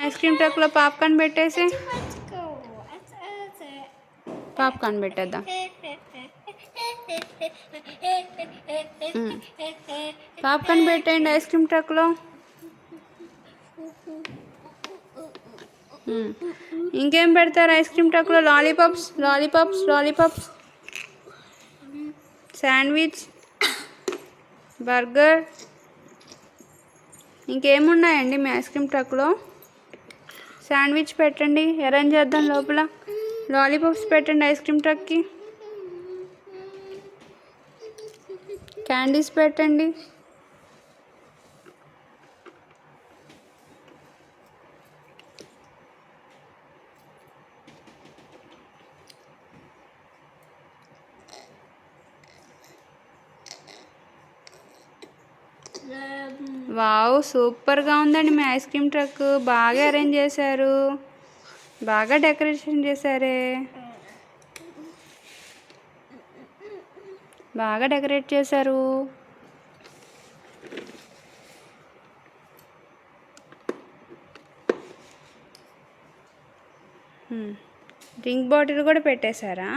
Ice cream ట్రక్లో popcorn పెట్టేసి popcorn పెట్టేద్దాం. పాప్కార్న్ పెట్టండి ఐస్ క్రీమ్ ట్రక్లో. ఇంకేం పెడతారు ఐస్ క్రీమ్ ట్రక్లో? Lollipops, lollipops, lollipops, sandwich, burger, ఇంకేమున్నాయండి మీ ఐస్ క్రీమ్ ట్రక్లో? శాండ్విచ్ పెట్టండి, అరేంజ్ చేద్దాం లోపల. లాలీపాప్స్ పెట్టండి ఐస్ క్రీమ్ ట్రక్కి. క్యాండీస్ పెట్టండి. వావ్, సూపర్గా ఉందండి మీ ఐస్ క్రీమ్ ట్రక్. బాగా అరేంజ్ చేశారు, బాగా డెకరేషన్ చేశారే, బాగా డెకరేట్ చేశారు. డ్రింక్ బాటిల్ కూడా పెట్టేశారా?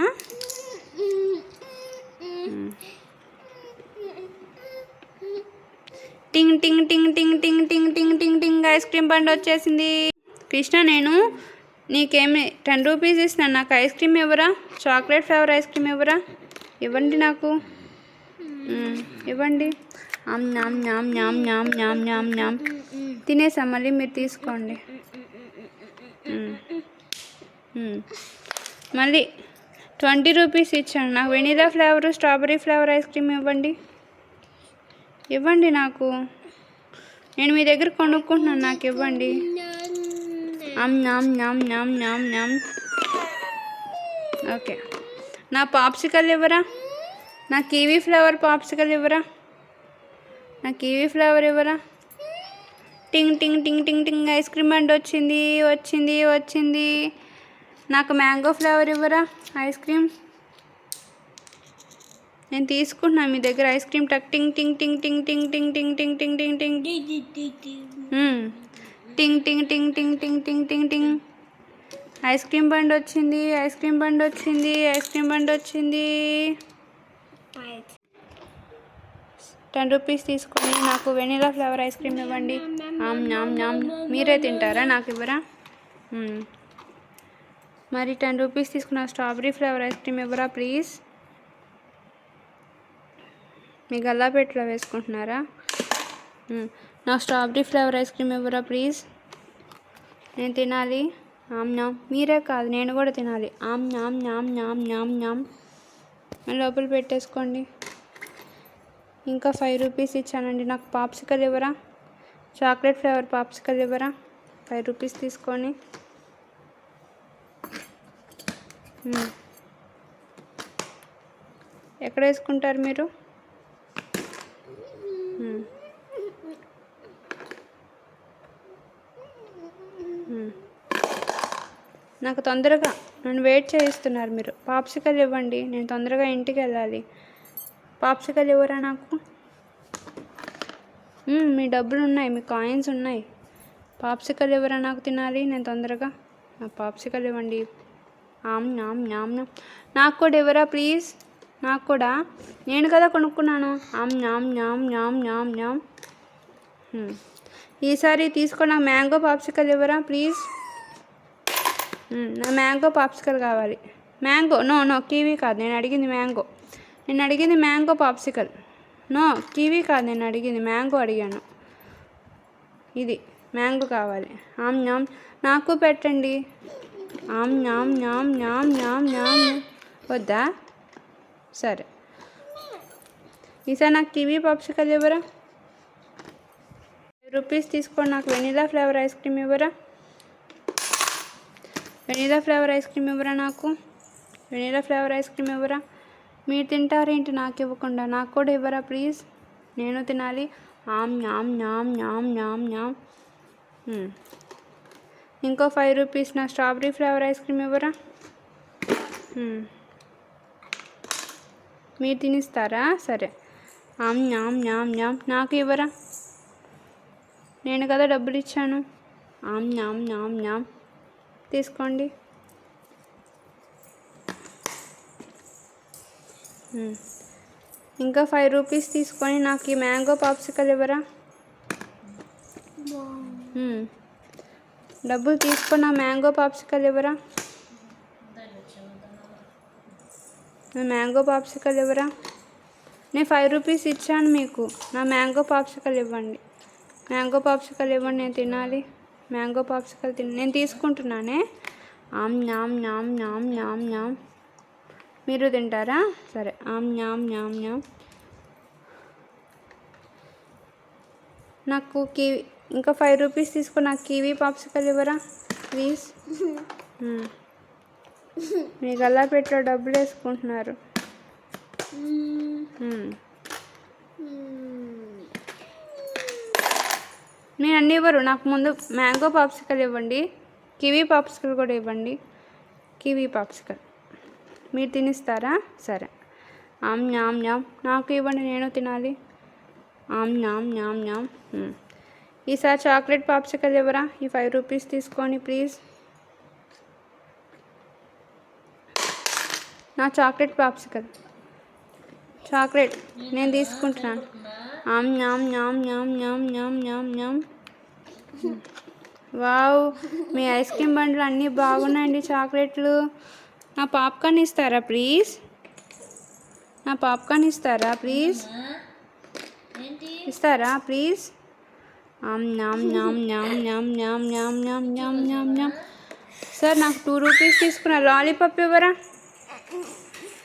టింగ్ టింగ్ టింగ్ టింగ్ టింగ్ టింగ్ టింగ్ టింగ్ టింగ్ ఐస్ క్రీమ్ బండి వచ్చేసింది. కృష్ణ, నేను నీకేమి 10 రూపీస్ ఇస్తాను, నాకు ఐస్ క్రీమ్ ఇవ్వరా? చాక్లెట్ ఫ్లేవర్ ఐస్ క్రీమ్ ఇవ్వరా? ఇవ్వండి నాకు, ఇవ్వండి. ఆమ్ న్యామ్ న్యామ్ న్యామ్ న్యామ్ న్యామ్ న్యామ్ న్యామ్. తినేసా, మళ్ళీ మీరు తీసుకోండి. మళ్ళీ 20 రూపీస్ ఇచ్చాను, నాకు vanilla flavour strawberry flavour ice cream ఇవ్వండి, ఇవ్వండి నాకు. నేను మీ దగ్గర కొనుక్కుంటున్నాను, నాకు ఇవ్వండి. ఆమ్ న్యామ్ న్యామ్ న్యామ్ న్యామ్ న్యామ్. ఓకే, నా పాప్సికల్ ఇవ్వరా? నా కివీ ఫ్లేవర్ పాప్సికల్ ఇవ్వరా? నా కివీ ఫ్లేవర్ ఇవ్వరా? టింగ్ టింగ్ టింగ్ టింగ్ టింగ్ ఐస్ క్రీమ్ బండి వచ్చింది, వచ్చింది, వచ్చింది. నాకు మ్యాంగో ఫ్లేవర్ ఇవ్వరా ఐస్ క్రీమ్? నేను తీసుకుంటున్నాను మీ దగ్గర ఐస్ క్రీమ్ ట్రక్. టింగ్ టింగ్ టింగ్ టింగ్ టింగ్ టింగ్ టింగ్ టింగ్ టింగ్ టింగ్ టింగ్ టింగ్ టింగ్ టింగ్ టింగ్ టింగ్ టింగ్ టింగ్ టింగ్. ఐస్ క్రీమ్ బండి వచ్చింది, ఐస్ క్రీమ్ బండి వచ్చింది, ఐస్ క్రీమ్ బండి వచ్చింది. 10 రూపీస్ తీసుకొని నాకు వెనీలా ఫ్లేవర్ ఐస్ క్రీమ్ ఇవ్వండి. ఆమ్ న్యామ్ న్యామ్. మీరే తింటారా, నాకు ఇవ్వరా? మరి 10 రూపీస్ తీసుకున్న స్ట్రాబెర్రీ ఫ్లేవర్ ఐస్ క్రీమ్ ఇవ్వరా ప్లీజ్? మీ గల్లాపెట్టలో వేసుకుంటున్నారా? నా స్ట్రాబెర్రీ ఫ్లేవర్ ఐస్ క్రీమ్ ఇవ్వరా ప్లీజ్? నేను తినాలి. ఆమ్ న్యామ్. మీరే కాదు, నేను కూడా తినాలి. ఆమ్ న్యామ్ న్యామ్ న్యామ్ న్యామ్ న్యామ్. లోపల పెట్టేసుకోండి. ఇంకా 5 రూపీస్ ఇచ్చానండి, నాకు పాప్సికల్ ఇవ్వరా? చాక్లెట్ ఫ్లేవర్ పాప్సికల్ ఇవ్వరా? 5 రూపీస్ తీసుకొని. ఎక్కడ వేసుకుంటారు మీరు? నాకు తొందరగా, నన్ను వెయిట్ చేయిస్తున్నారు మీరు. పాప్సికల్ ఇవ్వండి, నేను తొందరగా ఇంటికి వెళ్ళాలి. పాప్సికల్ ఇవ్వరా నాకు? మీ డబ్బులు ఉన్నాయి, మీ కాయిన్స్ ఉన్నాయి. పాప్సికల్ ఇవ్వరా? నాకు తినాలి నేను తొందరగా. నాకు పాప్సికల్ ఇవ్వండి. ఆమ్ న్యామ్ న్యామ్ న్యామ్. నాకు కూడా ఇవ్వరా ప్లీజ్? నాకు కూడా, నేను కదా కొనుక్కున్నాను. ఆమ్ న్యామ్ న్యామ్ న్యామ్ న్యామ్ న్యామ్. ఈసారి తీసుకో, నాకు మ్యాంగో పాప్సికల్ ఇవ్వరా ప్లీజ్? నా మ్యాంగో పాప్సికల్ కావాలి. మ్యాంగో, నో నో, కివీ కాదు నేను అడిగింది, మ్యాంగో. నేను అడిగింది మ్యాంగో పాప్సికల్. నో, కివీ కాదు నేను అడిగింది, మ్యాంగో అడిగాను. ఇది మ్యాంగో కావాలి. ఆమ్ న్యామ్. నాకు పెట్టండి. ఆమ్ న్యామ్ న్యామ్ న్యామ్ న్యామ్ న్యామ్. వద్దా? సరే, ఈసారి నాకు కివీ పాప్సికల్ ఇవ్వరా? 5 రూపీస్ తీసుకోండి, నాకు వెనీలా ఫ్లేవర్ ఐస్ క్రీమ్ ఇవ్వరా? వెనీలా ఫ్లేవర్ ఐస్ క్రీమ్ ఇవ్వరా? నాకు వెనీలా ఫ్లేవర్ ఐస్ క్రీమ్ ఇవ్వరా? మీరు తింటారేంటి నాకు ఇవ్వకుండా? నాకు కూడా ఇవ్వరా ప్లీజ్? నేను తినాలి. ఆమ్ న్యామ్ న్యామ్ న్యామ్ న్యామ్ న్యామ్. ఇంకో 5 రూపీస్, నా స్ట్రాబెర్రీ ఫ్లేవర్ ఐస్ క్రీమ్ ఇవ్వరా? మీరు తినిస్తారా? సరే. న్యామ్ న్యామ్ న్యామ్. నాకు ఇవ్వరా? నేను కదా డబ్బులు ఇచ్చాను. ఆమ్ న్యామ్ న్యామ్ న్యామ్. తీసుకోండి. ఇంకా 5 రూపీస్ తీసుకొని నాకు ఈ మ్యాంగో పాప్సికల్ ఇవ్వరా? డబ్బులు తీసుకొని నా మ్యాంగో పాప్సికల్ ఇవ్వరా? నా మ్యాంగో పాప్సికల్ ఇవ్వరా? నేను 5 రూపీస్ ఇచ్చాను మీకు. నా మ్యాంగో పాప్సికల్ ఇవ్వండి. మ్యాంగో పాప్సికల్ ఇవ్వండి, నేను తినాలి. మ్యాంగో పాప్సికల్ నేను తీసుకుంటున్నానే. ఆమ్ న్యామ్ న్యామ్ న్యామ్ న్యామ్ న్యామ్. మీరు తింటారా? సరే. ఆమ్ న్యామ్ న్యామ్ న్యామ్. నాకు కివీ ఇంకా 5 రూపీస్ తీసుకొని నాకు కివీ పాప్సికల్ ఇవ్వరా ప్లీజ్? మీ గల్లాపెట్లో డబ్బులు వేసుకుంటున్నారు. నేను అన్నీ ఇవ్వరు. నాకు ముందు మ్యాంగో పాప్సికల్ ఇవ్వండి, కివీ పాప్సికల్ కూడా ఇవ్వండి. కివీ పాప్సికల్ మీరు తినిస్తారా? సరే. ఆమ్ న్యామ్ న్యామ్. నాకు ఇవ్వండి, నేను తినాలి. ఆమ్ న్యామ్ న్యామ్ న్యామ్. ఈసారి చాక్లెట్ పాప్సికల్ ఇవ్వరా? ఈ 5 రూపీస్ తీసుకొని ప్లీజ్. నా చాక్లెట్ పాప్సికల్, చాక్లెట్ నేను తీసుకుంటున్నాను. ఆమ్ న్యామ్ న్యామ్ న్యామ్ న్యామ్ న్యామ్ న్యామ్ న్యామ్. వావ్, మీ ఐస్ క్రీమ్ బండ్లు అన్నీ బాగున్నాయండి. చాక్లెట్లు. నా పాప్కార్న్ ఇస్తారా ప్లీజ్? నా పాప్కార్న్ ఇస్తారా ప్లీజ్? ఇస్తారా ప్లీజ్? ఆమ్ న్యామ్ న్యామ్ న్యామ్ న్యామ్ న్యామ్ న్యామ్ న్యామ్ న్యామ్ న్యామ్ న్యామ్. సార్ నాకు 2 రూపీస్ తీసుకున్న లాలీపాప్ ఇవ్వరా?